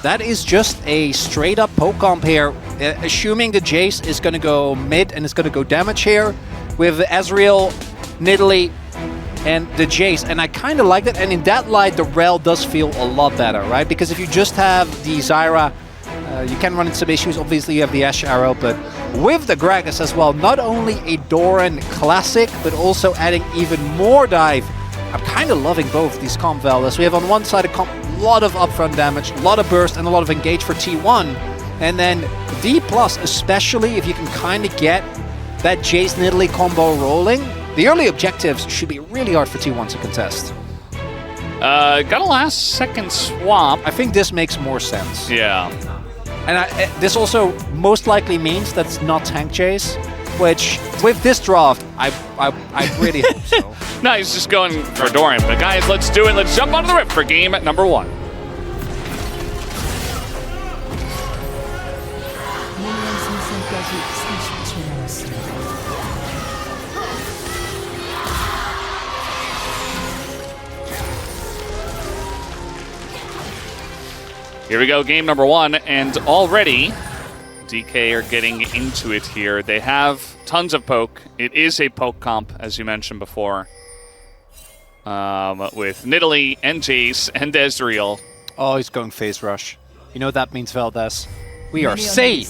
that is just a straight-up poke comp here, assuming the Jace is going to go mid and is going to go damage here with Ezreal, Nidalee, and the Jace. And I kind of like that. And in that light, the Rel does feel a lot better, right? Because if you just have the Zyra, you can run into some issues. Obviously, you have the Ashe Arrow, but with the Gragas as well, not only a DORAN classic, but also adding even more dive. I'm kind of loving both these comp Veldas. We have on one side a lot of upfront damage, a lot of burst, and a lot of engage for T1. And then DPLUS, especially if you can kind of get that Jace Nidalee combo rolling, the early objectives should be really hard for T1 to contest. Got a last second swap. I think this makes more sense. Yeah. And this also most likely means that it's not tank Jace, which with this draft, I really hope so. No, he's just going for DORAN. But guys, let's do it. Let's jump onto the rip for game number 1. Here we go, game number 1, and already DK are getting into it here. They have tons of poke. It is a poke comp, as you mentioned before, with Nidalee and Jace and Ezreal. Oh, he's going phase rush. You know what that means, Veldas? We are safe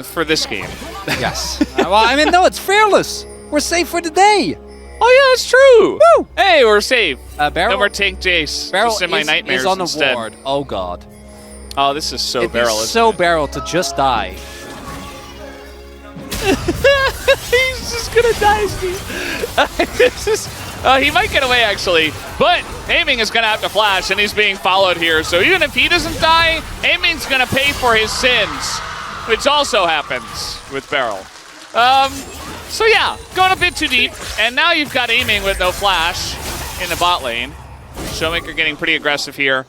For this game. Yes. Well, I mean, no, it's fearless. We're safe for the day. Oh yeah, it's true. Woo! Hey, we're safe. Barrel, no more tank Jace. Barrel just in my nightmares is on the instead. ward. Oh god. Oh, this is so Barrel. It's so Barrel to just die. He's just gonna die, Steve. This is. He might get away actually, but Aiming is gonna have to flash, and he's being followed here. So even if he doesn't die, Aiming's gonna pay for his sins, which also happens with Barrel. So yeah, going a bit too deep, and now you've got Aiming with no flash in the bot lane. Showmaker getting pretty aggressive here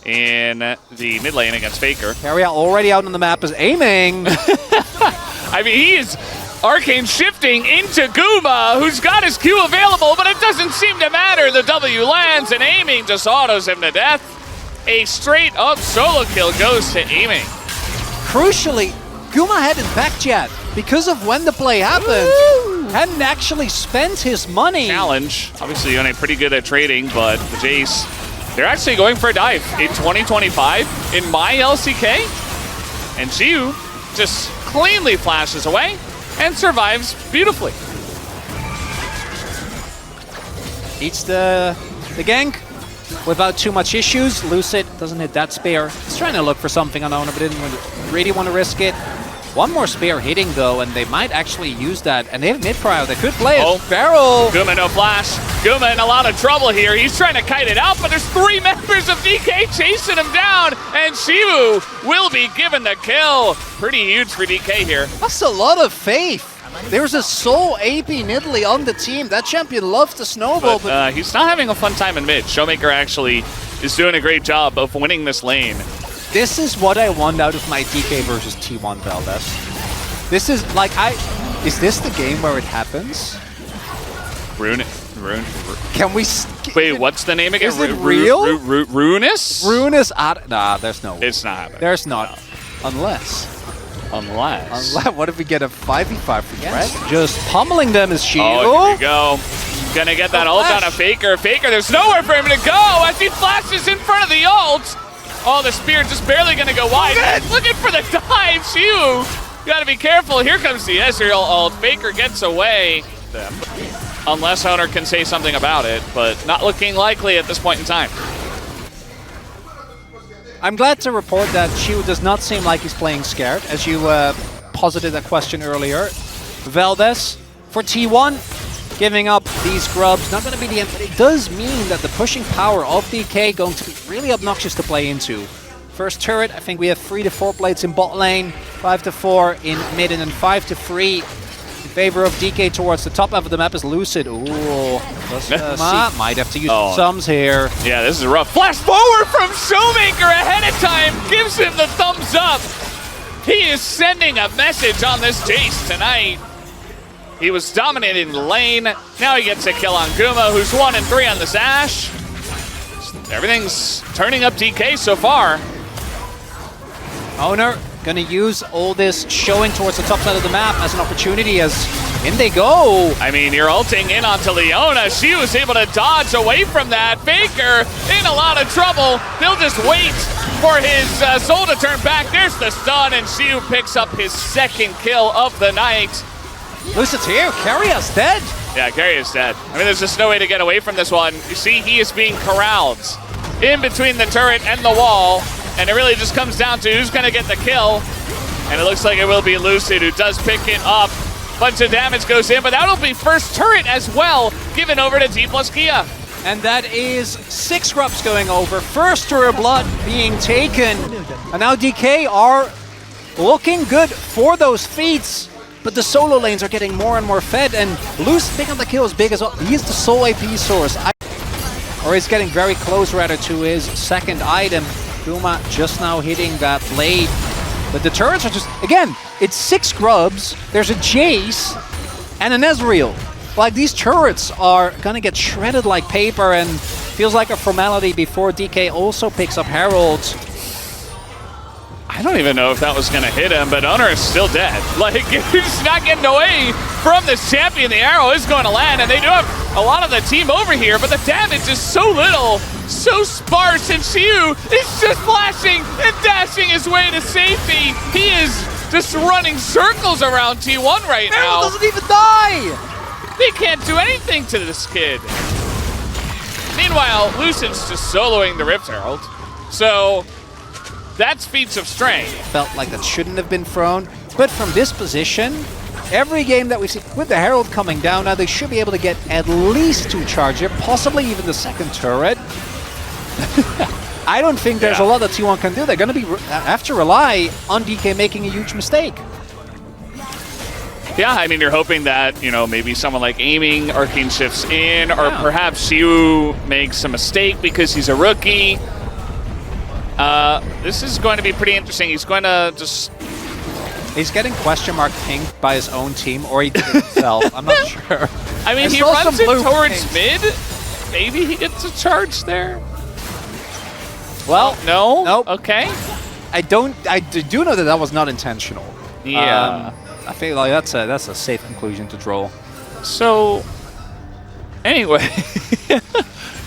in the mid lane against Faker. Carry out already out on the map is Aiming. I mean, he is arcane shifting into Guma, who's got his Q available, but it doesn't seem to matter. The W lands, and Aiming just autos him to death. A straight up solo kill goes to Aiming. Crucially, Guma hadn't backed yet because of when the play happened. Woo! Hadn't actually spent his money. Challenge. Obviously, Yone pretty good at trading, but the Jace, they're actually going for a dive in 2025 in my LCK. And Jiu just cleanly flashes away and survives beautifully. Eats the gank without too much issues. Lucid doesn't hit that spear. He's trying to look for something on Owner, but didn't really want to risk it. One more spear hitting though, and they might actually use that. And they have mid prio. They could play it. Oh, Barrel. Guma no flash. Guma in a lot of trouble here. He's trying to kite it out, but there's 3 members of DK chasing him down, and Shivu will be given the kill. Pretty huge for DK here. That's a lot of faith. There's a sole AP Nidalee on the team. That champion loves to snowball, but he's not having a fun time in mid. Showmaker actually is doing a great job of winning this lane. This is what I want out of my DK versus T1 Veldas. This is like is this the game where it happens? Rune. Can we wait, what's the name again? Is it real? Ruinous? Ruinous? Nah, there's no way. It's not happening. There's not. No. Unless. What if we get a 5v5 for yes. Right? Just pummeling them as Shield. Oh, here we go. Gonna get that ult on a Faker. Faker, there's nowhere for him to go as he flashes in front of the ult. Oh, the spear just barely gonna go wide. Looking for the dive, Shiu. Gotta be careful. Here comes the Ezreal ult. Faker gets away. Unless Owner can say something about it, but not looking likely at this point in time. I'm glad to report that Shiu does not seem like he's playing scared, as you posited that question earlier. Veldas for T1, giving up these grubs. Not going to be the end, but it does mean that the pushing power of DK going to be really obnoxious to play into. First turret, I think we have 3 to 4 plates in bot lane, 5 to 4 in mid, and then 5 to 3 in favor of DK towards the top half of the map is Lucid. Ooh, might have to use sums here. Yeah, this is rough. Flash forward from Showmaker ahead of time, gives him the thumbs up. He is sending a message on this Jace tonight. He was dominating the lane. Now he gets a kill on Guma, who's 1 and 3 on this Ashe. Everything's turning up DK so far. Owner gonna use all this showing towards the top side of the map as an opportunity as in they go. I mean, you're ulting in onto Leona. She was able to dodge away from that. Faker in a lot of trouble. They'll just wait for his soul to turn back. There's the stun, and Xiu picks up his second kill of the night. Lucid's here, Carrier's dead. Yeah, Carrier's dead. I mean, there's just no way to get away from this one. You see, he is being corralled in between the turret and the wall, and it really just comes down to who's going to get the kill. And it looks like it will be Lucid who does pick it up. Bunch of damage goes in, but that'll be first turret as well, given over to DPLUS Kia. And that is 6 scrubs going over. First turret blood being taken. And now DK are looking good for those feats. But the solo lanes are getting more and more fed, and Luce picking up the kills big as well. He is the sole AP source. Or he's getting very close rather to his second item. Kuma just now hitting that blade. But the turrets are just, again, it's 6 scrubs, there's a Jace, and an Ezreal. Like, these turrets are gonna get shredded like paper, and feels like a formality before DK also picks up Herald. I don't even know if that was going to hit him, but Owner is still dead. Like, he's not getting away from this champion. The arrow is going to land, and they do have a lot of the team over here, but the damage is so little, so sparse, and Xiu is just flashing and dashing his way to safety. He is just running circles around T1 right now. Herald doesn't even die! They can't do anything to this kid. Meanwhile, Lucian's just soloing the Rift Herald. So that's feats of strength. Felt like that shouldn't have been thrown, but from this position, every game that we see with the Herald coming down, now they should be able to get at least 2 charger, possibly even the second turret. I don't think there's a lot that T1 can do. They're going to have to rely on DK making a huge mistake. Yeah, I mean, you're hoping that, you know, maybe someone like Aiming, Arcane shifts in, or perhaps Xiu makes a mistake because he's a rookie. This is going to be pretty interesting. He's going to just... He's getting question mark pinged by his own team, or he did it himself. I'm not sure. I mean, he runs it towards mid. Maybe he gets a charge there. Well, no. Nope. Okay. I do know that that was not intentional. Yeah. I feel like that's a safe conclusion to draw. So, anyway,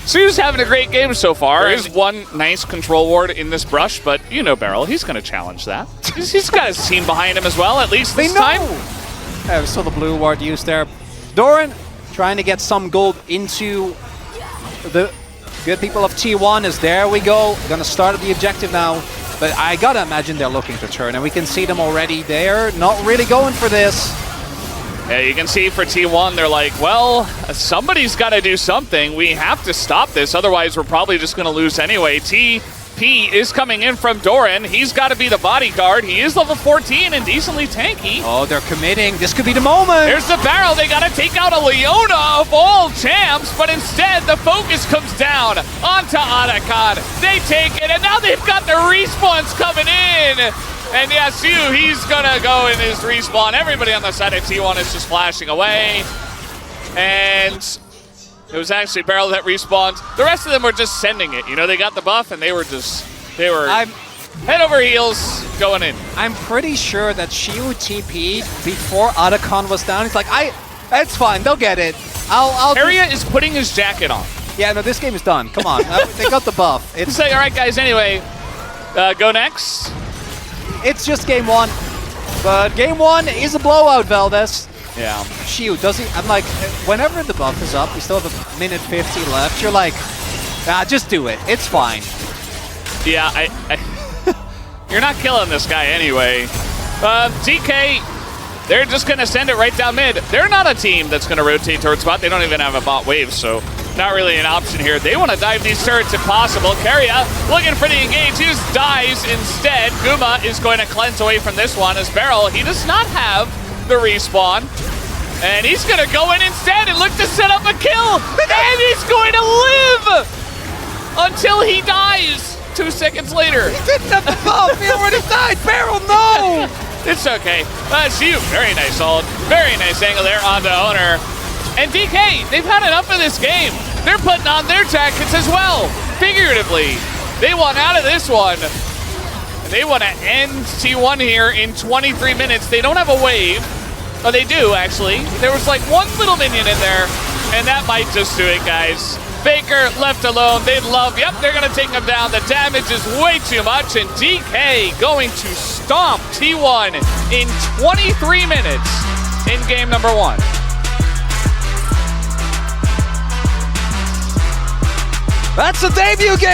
Sue's having a great game so far. There's one nice control ward in this brush, but you know Beryl, he's going to challenge that. He's got his team behind him as well, at least this time. We saw the blue ward used there. DORAN trying to get some gold into the good people of T1 as there we go. Going to start at the objective now. But I gotta imagine they're looking to turn, and we can see them already. They're not really going for this. Yeah, you can see for T1, they're like, well, somebody's got to do something. We have to stop this, otherwise we're probably just going to lose anyway. TP is coming in from DORAN. He's got to be the bodyguard. He is level 14 and decently tanky. Oh, they're committing. This could be the moment. There's the barrel. They got to take out a Leona of all champs, but instead the focus comes down onto Adakad. They take it, and now they've got the respawns coming in. And yes, he's gonna go in his respawn. Everybody on the side of T1 is just flashing away. And it was actually Beryl that respawned. The rest of them were just sending it. You know, they got the buff and they were head over heels going in. I'm pretty sure that Xiu TP'd before Adakon was down. He's like, it's fine, they'll get it. Harriet is putting his jacket on. Yeah, no, this game is done. Come on, they got the buff. It's like, all right, guys, anyway, go next. It's just game 1, but game 1 is a blowout, Valdez. Yeah. Xiu, does he? I'm like, whenever the buff is up, we still have a minute 50 left. You're like, just do it. It's fine. Yeah, you're not killing this guy anyway. DK, they're just going to send it right down mid. They're not a team that's going to rotate towards bot. They don't even have a bot wave, so not really an option here. They want to dive these turrets if possible. Keria looking for the engage. He just dies instead. Guma is going to cleanse away from this one as Beryl. He does not have the respawn. And he's going to go in instead and look to set up a kill. And he's going to live until he dies 2 seconds later. He didn't have the buff. He already died. Beryl, no! It's okay. Xiu, very nice ult. Very nice angle there onto Owner. And DK, they've had enough of this game. They're putting on their tactics as well, figuratively. They want out of this one. They want to end T1 here in 23 minutes. They don't have a wave. Oh, they do, actually. There was like one little minion in there, and that might just do it, guys. FAKER left alone. They love, yep, they're going to take him down. The damage is way too much, and DK going to stomp T1 in 23 minutes in game number 1. That's the debut game.